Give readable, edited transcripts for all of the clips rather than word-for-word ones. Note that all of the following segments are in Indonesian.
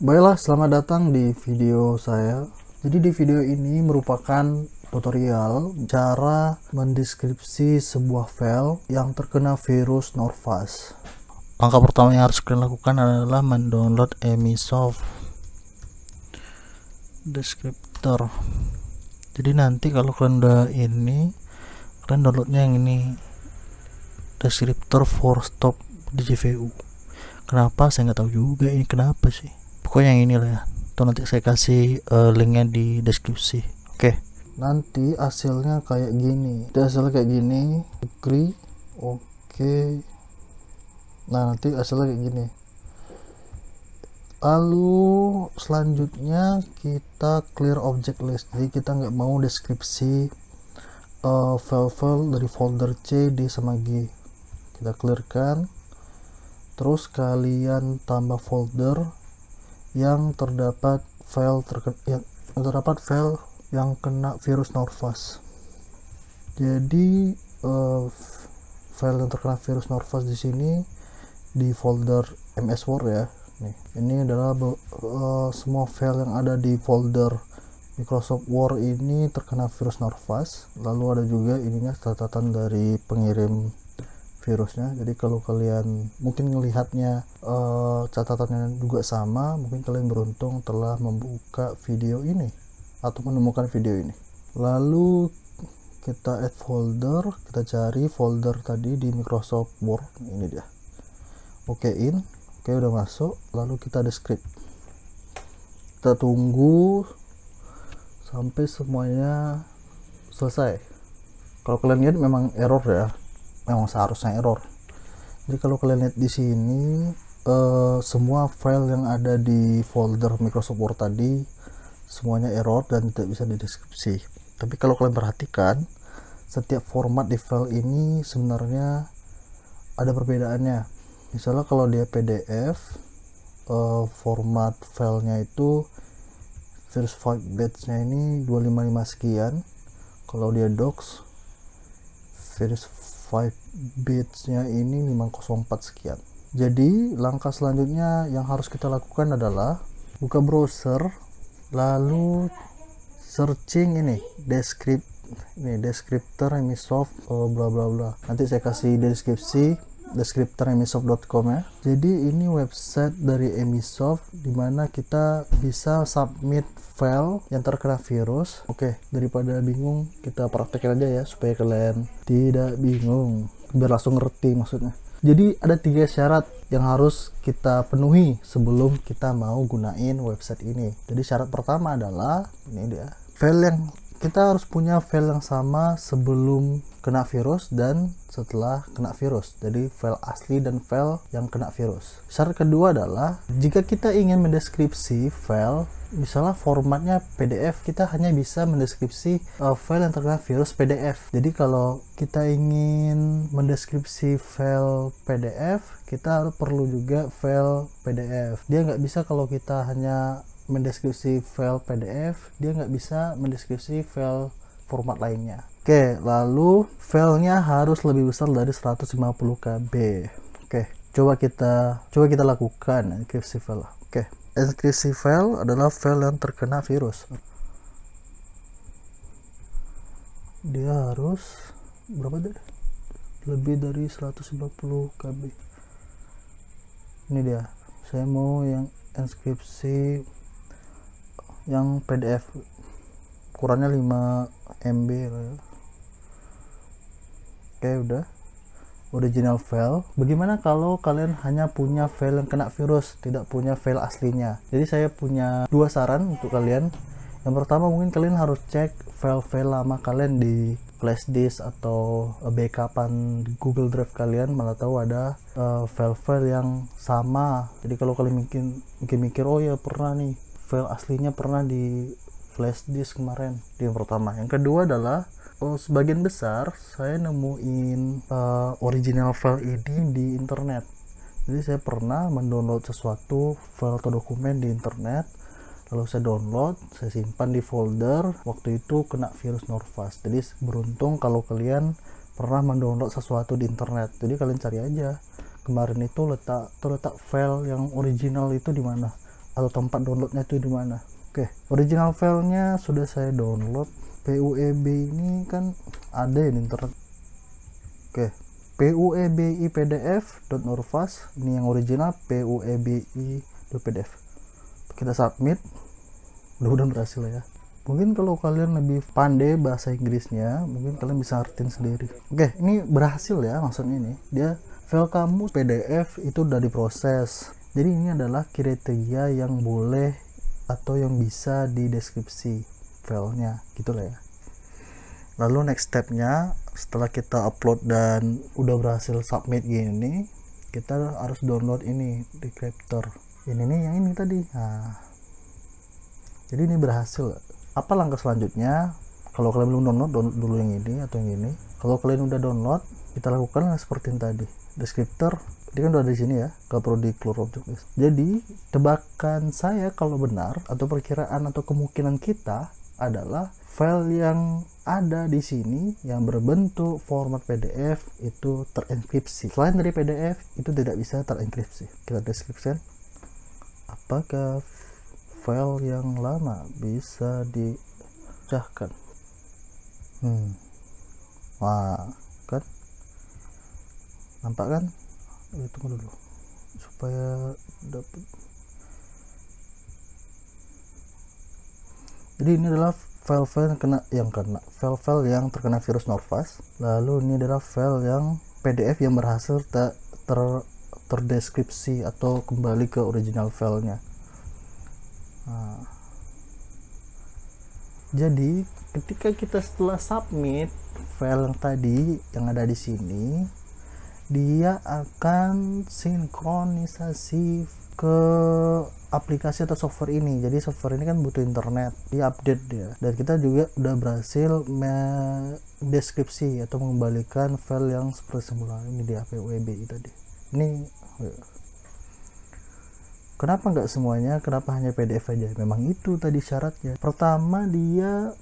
Baiklah, selamat datang di video saya. Jadi di video ini merupakan tutorial cara mendeskripsi sebuah file yang terkena virus Norvas. Langkah pertama yang harus kalian lakukan adalah mendownload Emisoft descriptor. Jadi nanti kalau kalian udah ini, kalian downloadnya yang ini, descriptor for stop di GVU. Kenapa saya nggak tahu juga ini kenapa sih. Pokoknya yang ini lah ya. Tuh nanti saya kasih linknya di deskripsi. Oke. Nanti hasilnya kayak gini. Hasilnya kayak gini. Agree. Oke. Nah nanti hasilnya kayak gini. Lalu selanjutnya kita clear object list. Jadi kita nggak mau deskripsi file-file dari folder C, D sama G. Kita clearkan. Terus kalian tambah folder yang terdapat file yang kena virus Norvas. Jadi file yang terkena virus Norvas di sini di folder MS Word ya. Nih, ini adalah semua file yang ada di folder Microsoft Word ini terkena virus Norvas. Lalu ada juga ininya catatan dari pengirim virusnya. Jadi kalau kalian mungkin melihatnya catatannya juga sama, mungkin kalian beruntung telah membuka video ini atau menemukan video ini. Lalu kita add folder, kita cari folder tadi di Microsoft Word, ini dia. Oke, oke udah masuk. Lalu kita descript, kita tunggu sampai semuanya selesai. Kalau kalian lihat memang error ya, memang seharusnya error. Jadi kalau kalian lihat di sini semua file yang ada di folder Microsoft Word tadi semuanya error dan tidak bisa dideskripsi. Tapi kalau kalian perhatikan, setiap format di file ini sebenarnya ada perbedaannya. Misalnya kalau dia PDF, format filenya itu first 5 bytes-nya ini 255 sekian. Kalau dia docs, first 5 bits-nya ini 504 sekian. Jadi langkah selanjutnya yang harus kita lakukan adalah buka browser, lalu searching ini descriptor Emisoft bla bla bla. Nanti saya kasih deskripsi descriptor.emisoft.com ya. Jadi ini website dari Emisoft dimana kita bisa submit file yang terkena virus. Oke, daripada bingung kita praktekin aja ya supaya kalian tidak bingung, biar langsung ngerti maksudnya. Jadi ada 3 syarat yang harus kita penuhi sebelum kita mau gunain website ini. Jadi syarat pertama adalah ini dia, kita harus punya file yang sama sebelum kena virus dan setelah kena virus. Jadi file asli dan file yang kena virus. Syarat kedua adalah jika kita ingin mendeskripsi file, misalnya formatnya PDF, kita hanya bisa mendeskripsi file yang terkena virus PDF. Jadi kalau kita ingin mendeskripsi file PDF, kita perlu juga file PDF. Dia nggak bisa kalau kita hanya mendeskripsi file PDF, dia nggak bisa mendeskripsi file format lainnya. Oke, lalu filenya harus lebih besar dari 150 KB. Oke, coba kita lakukan enkripsi file. Oke, enkripsi file adalah file yang terkena virus. Dia harus berapa deh? Lebih dari 150 KB. Ini dia. Saya mau yang enkripsi yang PDF, ukurannya 5 MB ya. Oke, udah original file. Bagaimana kalau kalian hanya punya file yang kena virus, tidak punya file aslinya? Jadi saya punya 2 saran untuk kalian. Yang pertama, mungkin kalian harus cek file-file lama kalian di flash disk atau backupan di Google Drive kalian, malah tahu ada file-file yang sama. Jadi kalau kalian mikir oh ya pernah nih, file aslinya pernah di flash disk kemarin. Itu yang pertama. Yang kedua adalah sebagian besar saya nemuin original file ini di internet. Jadi saya pernah mendownload sesuatu file atau dokumen di internet, lalu saya download, saya simpan di folder. Waktu itu kena virus Norvas. Jadi beruntung kalau kalian pernah mendownload sesuatu di internet. Jadi kalian cari aja kemarin itu letak file yang original itu di mana. atau tempat downloadnya itu di mana. Oke, original filenya sudah saya download. PUEB ini kan ada ya di internet. Oke, PUEBI PDF.norfast, ini yang original PUEBI.pdf. Kita submit, mudah-mudahan berhasil ya. Mungkin kalau kalian lebih pandai bahasa Inggrisnya, mungkin kalian bisa artiin sendiri. Oke, ini berhasil ya, maksudnya ini dia file kamu PDF itu udah diproses. Jadi ini adalah kriteria yang boleh atau yang bisa di deskripsi filenya, gitulah ya. Lalu next stepnya, setelah kita upload dan udah berhasil submit gini, kita harus download ini Decryptor. Ini nih yang ini tadi. Nah, jadi ini berhasil. Apa langkah selanjutnya? Kalau kalian belum download dulu yang ini atau yang ini. Kalau kalian udah download, kita lakukan seperti yang tadi. Descriptor, dia kan udah di sini ya, gak perlu di close object list. Jadi tebakan saya kalau benar atau perkiraan atau kemungkinan kita adalah file yang ada di sini yang berbentuk format PDF itu terenkripsi. Selain dari PDF itu tidak bisa terenkripsi. Kita deskripsikan. Apakah file yang lama bisa dipecahkan? Wah, kan nampak kan? Tunggu dulu supaya dapat. Jadi ini adalah file-file file-file yang terkena virus Norfast. Lalu ini adalah file yang PDF yang berhasil terdeskripsi atau kembali ke original filenya. Nah, jadi ketika kita setelah submit file yang tadi yang ada di sini, dia akan sinkronisasi ke aplikasi atau software ini. Jadi software ini kan butuh internet, dia update dia. Dan kita juga udah berhasil mendeskripsi atau mengembalikan file yang seperti semula. Ini di PUEBI tadi. Ini kenapa nggak semuanya? Kenapa hanya PDF aja? Memang itu tadi syaratnya. Pertama, dia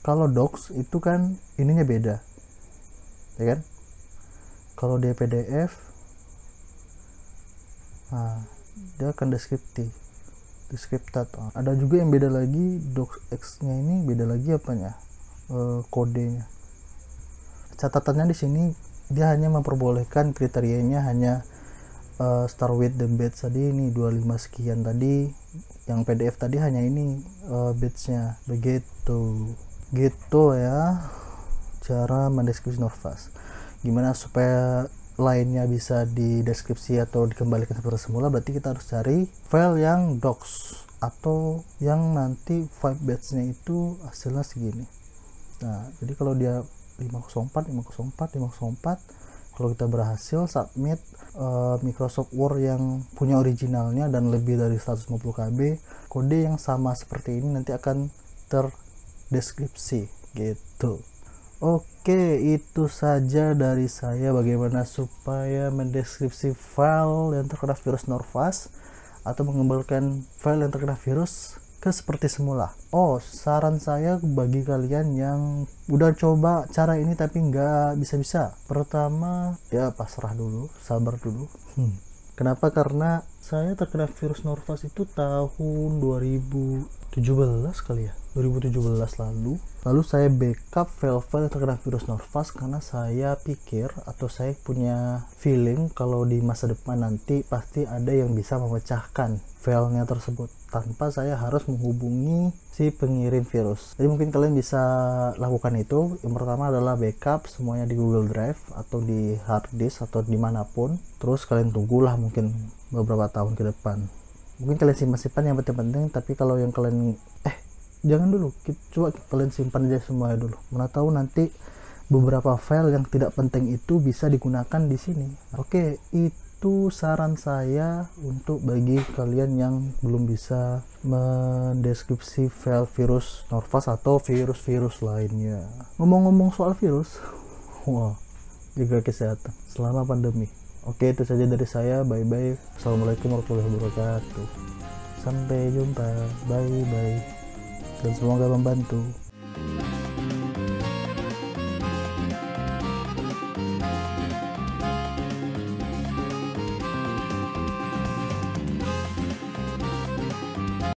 kalau docs itu kan ininya beda, ya kan? Kalau dia PDF, nah, dia akan deskriptif, deskriptat. Ada juga yang beda lagi, docx nya ini beda lagi apanya, kodenya. Catatannya di sini dia hanya memperbolehkan kriterianya hanya start with the batch tadi ini 25 sekian tadi, yang PDF tadi hanya ini batchnya begitu ya cara mendeskripsi Norfast. Gimana supaya lainnya bisa dideskripsi atau dikembalikan seperti semula? Berarti kita harus cari file yang docs atau yang nanti 5 batch-nya itu hasilnya segini. Nah, jadi kalau dia 504, kalau kita berhasil submit Microsoft Word yang punya originalnya dan lebih dari 150 KB, kode yang sama seperti ini nanti akan terdeskripsi gitu. Oke, itu saja dari saya bagaimana supaya mendeskripsi file yang terkena virus Norfast atau mengembalikan file yang terkena virus ke seperti semula. Oh, saran saya bagi kalian yang udah coba cara ini tapi nggak bisa-bisa, pertama ya pasrah dulu, sabar dulu. Kenapa? Karena saya terkena virus Norfast itu tahun 2017 kali ya, 2017 lalu saya backup file-file yang terkena virus Norfast karena saya pikir atau saya punya feeling kalau di masa depan nanti pasti ada yang bisa memecahkan filenya tersebut tanpa saya harus menghubungi si pengirim virus. Jadi mungkin kalian bisa lakukan itu. Yang pertama adalah backup semuanya di Google Drive atau di hard disk atau dimanapun, terus kalian tunggulah mungkin beberapa tahun ke depan. Mungkin kalian simpan yang penting-penting, tapi kalau yang kalian jangan dulu, coba kalian simpan aja semuanya dulu. Mana tahu nanti beberapa file yang tidak penting itu bisa digunakan di sini. Oke, itu saran saya untuk bagi kalian yang belum bisa mendeskripsi file virus Norfast atau virus-virus lainnya. Ngomong-ngomong soal virus, wah, jaga kesehatan selama pandemi. Oke, itu saja dari saya. Bye-bye. Assalamualaikum warahmatullahi wabarakatuh. Sampai jumpa. Bye-bye. Dan semoga membantu.